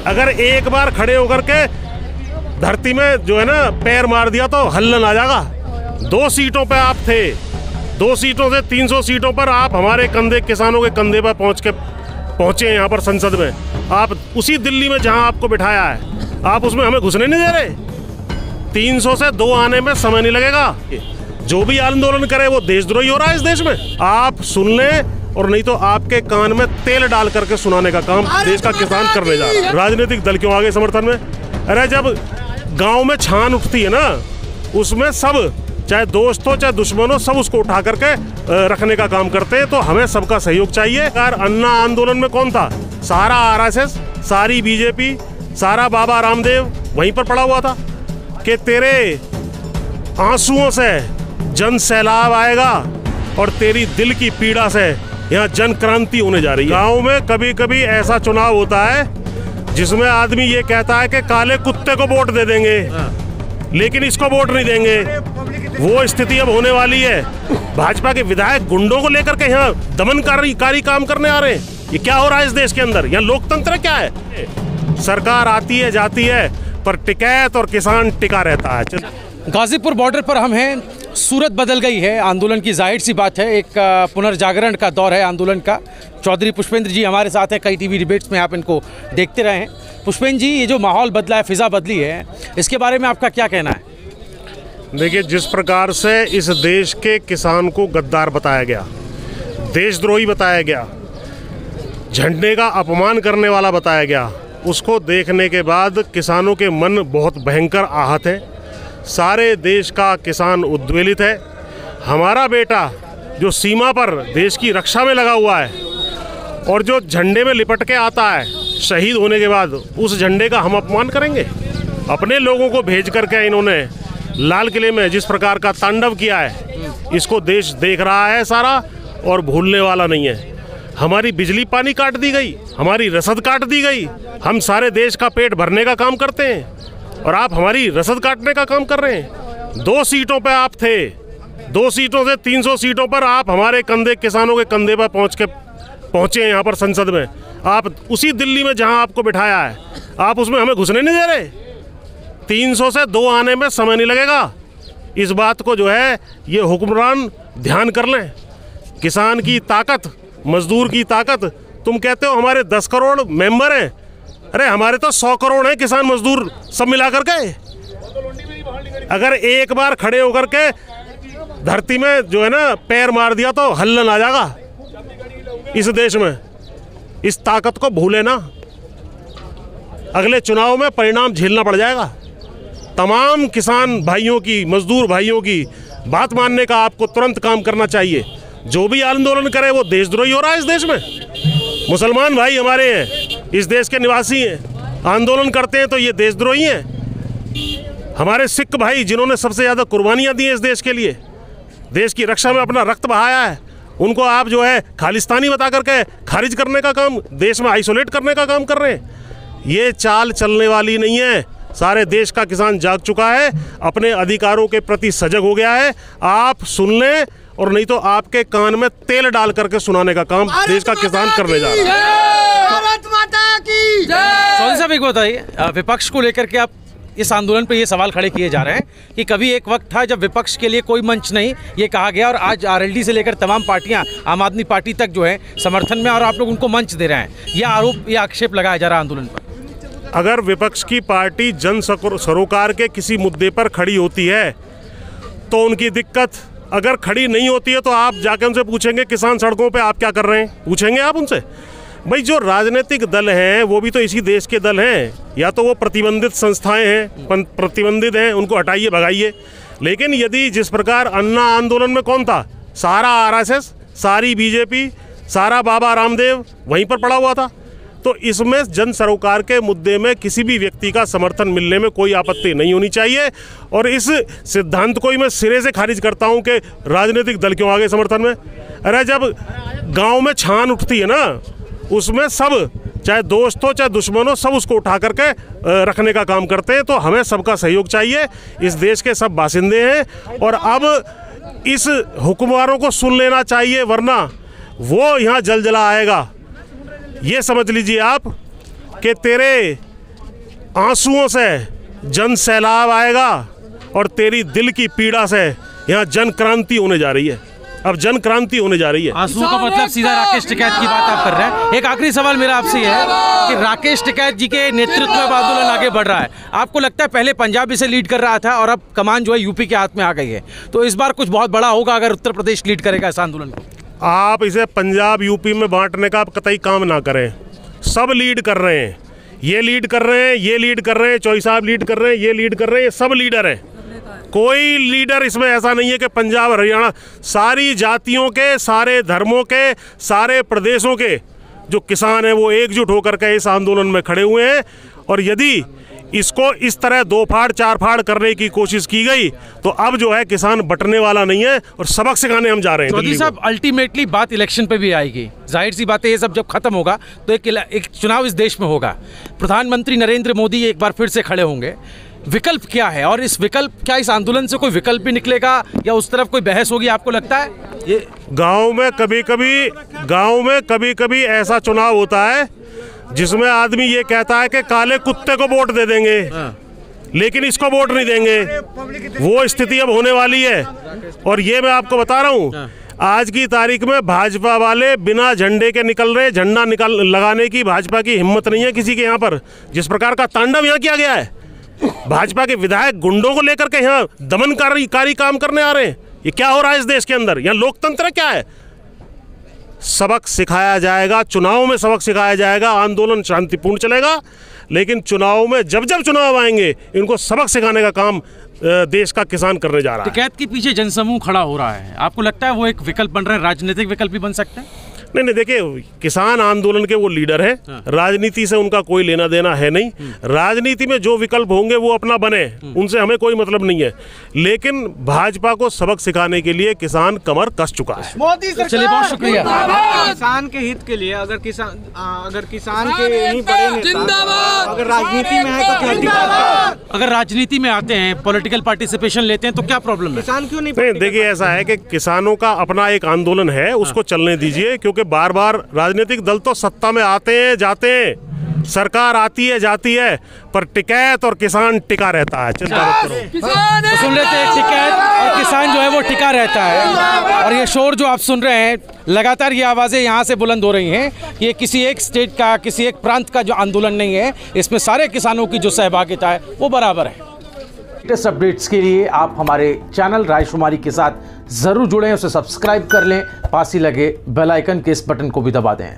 अगर एक बार खड़े होकर के धरती में जो है ना पैर मार दिया तो हल्लन आ जाएगा। 2 सीटों पे आप थे, 2 सीटों से 300 सीटों पर आप हमारे कंधे, किसानों के कंधे पर पहुंचे यहाँ पर संसद में। आप उसी दिल्ली में जहाँ आपको बिठाया है, आप उसमें हमें घुसने नहीं दे रहे। 300 से 2 आने में समय नहीं लगेगा। जो भी आंदोलन करे वो देशद्रोही हो रहा है इस देश में। आप सुन लें, और नहीं तो आपके कान में तेल डाल करके सुनाने का काम देश का किसान करने जा रहा है। राजनीतिक दल क्यों आगे समर्थन में? अरे जब गांव में छान उठती है ना, उसमें सब, चाहे दोस्त हो चाहे दुश्मन हो, सब उसको उठा करके रखने का काम करते हैं। तो हमें सबका सहयोग चाहिए। यार अन्ना आंदोलन में कौन था? सारा आरएसएस, सारी बीजेपी, सारा बाबा रामदेव वहीं पर पड़ा हुआ था कि तेरे आंसुओं से जन सैलाब आएगा और तेरी दिल की पीड़ा से यहाँ जन क्रांति होने जा रही है। गाँव में कभी कभी ऐसा चुनाव होता है जिसमें आदमी ये कहता है कि काले कुत्ते को वोट दे देंगे, लेकिन इसको वोट नहीं देंगे। वो स्थिति अब होने वाली है। भाजपा के विधायक गुंडों को लेकर के यहाँ दमनकारी काम करने आ रहे हैं। ये क्या हो रहा है इस देश के अंदर? यहाँ लोकतंत्र क्या है? सरकार आती है जाती है, पर टिकैत और किसान टिका रहता है। गाजीपुर बॉर्डर पर हम हैं। सूरत बदल गई है आंदोलन की, जाहिर सी बात है। एक पुनर्जागरण का दौर है आंदोलन का। चौधरी पुष्पेंद्र जी हमारे साथ हैं, कई टीवी डिबेट्स में आप इनको देखते रहे हैं। पुष्पेंद्र जी, ये जो माहौल बदला है, फिजा बदली है, इसके बारे में आपका क्या कहना है? देखिए, जिस प्रकार से इस देश के किसान को गद्दार बताया गया, देशद्रोही बताया गया, झंडे का अपमान करने वाला बताया गया, उसको देखने के बाद किसानों के मन बहुत भयंकर आहत है। सारे देश का किसान उद्वेलित है। हमारा बेटा जो सीमा पर देश की रक्षा में लगा हुआ है और जो झंडे में लिपट के आता है शहीद होने के बाद, उस झंडे का हम अपमान करेंगे? अपने लोगों को भेज करके इन्होंने लाल किले में जिस प्रकार का तांडव किया है, इसको देश देख रहा है सारा और भूलने वाला नहीं है। हमारी बिजली पानी काट दी गई, हमारी रसद काट दी गई। हम सारे देश का पेट भरने का काम करते हैं और आप हमारी रसद काटने का काम कर रहे हैं। 2 सीटों पे आप थे, 2 सीटों से 300 सीटों पर आप हमारे कंधे, किसानों के कंधे पर पहुंचे यहाँ पर संसद में। आप उसी दिल्ली में जहाँ आपको बिठाया है, आप उसमें हमें घुसने नहीं दे रहे। 300 से 2 आने में समय नहीं लगेगा। इस बात को जो है ये हुक्मरान ध्यान कर लें। किसान की ताकत, मजदूर की ताकत, तुम कहते हो हमारे 10 करोड़ मेंबर हैं, अरे हमारे तो 100 करोड़ हैं किसान मजदूर सब मिला करके। अगर एक बार खड़े होकर के धरती में जो है ना पैर मार दिया तो हल्लन आ जाएगा इस देश में। इस ताकत को भूले ना, अगले चुनाव में परिणाम झेलना पड़ जाएगा। तमाम किसान भाइयों की, मजदूर भाइयों की बात मानने का आपको तुरंत काम करना चाहिए। जो भी आंदोलन करे वो देशद्रोही हो रहा है इस देश में। मुसलमान भाई हमारे हैं, इस देश के निवासी हैं, आंदोलन करते हैं तो ये देशद्रोही हैं। हमारे सिख भाई जिन्होंने सबसे ज़्यादा कुर्बानियाँ दी हैं इस देश के लिए, देश की रक्षा में अपना रक्त बहाया है, उनको आप जो है खालिस्तानी बता करके खारिज करने का काम, देश में आइसोलेट करने का काम कर रहे हैं। ये चाल चलने वाली नहीं है। सारे देश का किसान जाग चुका है, अपने अधिकारों के प्रति सजग हो गया है। आप सुन लें, और नहीं तो आपके कान में तेल डाल करके सुनाने का काम देश का किसान करने जा रहा है। भारत माता की जय। चौधरी साहब, एक बताइए, विपक्ष को लेकर के आप इस आंदोलन पे ये सवाल खड़े किए जा रहे हैं कि कभी एक वक्त था जब विपक्ष के लिए कोई मंच नहीं, ये कहा गया, और आज आरएलडी से लेकर तमाम पार्टियां, आम आदमी पार्टी तक जो है समर्थन में, और आप लोग उनको मंच दे रहे हैं। यह आरोप, यह आक्षेप लगाया जा रहा है आंदोलन पर। अगर विपक्ष की पार्टी जन सरोकार के किसी मुद्दे पर खड़ी होती है तो उनकी दिक्कत, अगर खड़ी नहीं होती है तो आप जाके उनसे पूछेंगे किसान सड़कों पे आप क्या कर रहे हैं, पूछेंगे आप उनसे। भाई जो राजनीतिक दल हैं वो भी तो इसी देश के दल हैं, या तो वो प्रतिबंधित संस्थाएं हैं, प्रतिबंधित हैं, उनको हटाइए, भगाइए। लेकिन यदि जिस प्रकार अन्ना आंदोलन में कौन था? सारा आरएसएस, सारी बीजेपी, सारा बाबा रामदेव वहीं पर पड़ा हुआ था। तो इसमें जन सरोकार के मुद्दे में किसी भी व्यक्ति का समर्थन मिलने में कोई आपत्ति नहीं होनी चाहिए। और इस सिद्धांत को ही मैं सिरे से खारिज करता हूं कि राजनीतिक दल क्यों आगे समर्थन में। अरे जब गांव में छान उठती है ना, उसमें सब, चाहे दोस्त हो चाहे दुश्मन हो, सब उसको उठा करके रखने का काम करते हैं। तो हमें सबका सहयोग चाहिए। इस देश के सब बासिंदे हैं और अब इस हुक्मरानों को सुन लेना चाहिए, वरना वो यहाँ जल जला आएगा। ये समझ लीजिए आप कि तेरे आंसुओं से जन सैलाब आएगा और तेरी दिल की पीड़ा से यहाँ जन क्रांति होने जा रही है। अब जन क्रांति होने जा रही है। आंसुओं का मतलब सीधा राकेश टिकैत की बात आप कर रहे हैं। एक आखिरी सवाल मेरा आपसे ये है कि राकेश टिकैत जी के नेतृत्व में आंदोलन आगे बढ़ रहा है। आपको लगता है पहले पंजाब इसे लीड कर रहा था और अब कमान जो है यूपी के हाथ में आ गई है, तो इस बार कुछ बहुत बड़ा होगा अगर उत्तर प्रदेश लीड करेगा इस आंदोलन को? आप इसे पंजाब यूपी में बांटने का कतई काम ना करें। सब लीड कर रहे हैं, ये लीड कर रहे हैं, ये लीड कर रहे हैं, चौई साहब लीड कर रहे हैं, ये लीड कर रहे हैं, ये सब लीडर हैं। कोई लीडर इसमें ऐसा नहीं है कि पंजाब हरियाणा, सारी जातियों के, सारे धर्मों के, सारे प्रदेशों के जो किसान हैं वो एकजुट होकर के इस आंदोलन में खड़े हुए हैं। और यदि इसको इस तरह दो फाड़ चार फाड़ करने की कोशिश की गई तो अब जो है किसान बटने वाला नहीं है और सबक सिखाने हम जा रहे हैं। चौधरी साहब, अल्टीमेटली बात इलेक्शन पे भी आएगी। जाहिर सी बात है, ये सब जब खत्म होगा तो एक चुनाव इस देश में होगा। प्रधानमंत्री नरेंद्र मोदी एक बार फिर से खड़े होंगे। विकल्प क्या है और इस विकल्प, क्या इस आंदोलन से कोई विकल्प भी निकलेगा या उस तरफ कोई बहस होगी, आपको लगता है? ये गाँव में कभी कभी ऐसा चुनाव होता है जिसमें आदमी ये कहता है कि काले कुत्ते को वोट दे देंगे, लेकिन इसको वोट नहीं देंगे। वो स्थिति अब होने वाली है। और ये मैं आपको बता रहा हूँ, आज की तारीख में भाजपा वाले बिना झंडे के निकल रहे। झंडा लगाने की भाजपा की हिम्मत नहीं है किसी के यहाँ पर। जिस प्रकार का तांडव यहाँ किया गया है, भाजपा के विधायक गुंडों को लेकर के यहाँ दमनकारी काम करने आ रहे हैं। ये क्या हो रहा है इस देश के अंदर? यहाँ लोकतंत्र क्या है? सबक सिखाया जाएगा, चुनाव में सबक सिखाया जाएगा। आंदोलन शांतिपूर्ण चलेगा, लेकिन चुनाव में जब चुनाव आएंगे इनको सबक सिखाने का काम देश का किसान करने जा रहा है। टिकैत के पीछे जनसमूह खड़ा हो रहा है, आपको लगता है वो एक विकल्प बन रहा है, राजनीतिक विकल्प भी बन सकता है? नहीं, देखिए, किसान आंदोलन के वो लीडर है। राजनीति से उनका कोई लेना देना है नहीं। राजनीति में जो विकल्प होंगे वो अपना बने, उनसे हमें कोई मतलब नहीं है। लेकिन भाजपा को सबक सिखाने के लिए किसान कमर कस चुका है। मोदी सरकार, चलिए, बहुत शुक्रिया। किसान के हित के लिए अगर किसान के नहीं बड़े नेता अगर राजनीति में है तो क्या दिक्कत? अगर राजनीति में आते हैं, पॉलिटिकल पार्टिसिपेशन लेते हैं तो क्या प्रॉब्लम है? किसान क्यों नहीं? देखिए, ऐसा है कि किसानों का अपना एक आंदोलन है, उसको चलने दीजिए। क्योंकि बार बार राजनीतिक दल तो सत्ता में आते हैं जाते हैं, सरकार आती है जाती है, पर टिकैत और किसान टिका रहता है। चिंता मत करो। तो सुन रहे थे, टिकैत और किसान जो है वो टिका रहता है। और ये शोर जो आप सुन रहे हैं, लगातार ये आवाज़ें यहाँ से बुलंद हो रही हैं कि ये किसी एक स्टेट का, किसी एक प्रांत का जो आंदोलन नहीं है, इसमें सारे किसानों की जो सहभागिता है वो बराबर है। लेटेस्ट अपडेट्स के लिए आप हमारे चैनल रायशुमारी के साथ ज़रूर जुड़ें, उसे सब्सक्राइब कर लें, पास ही लगे बेल आइकन के इस बटन को भी दबा दें।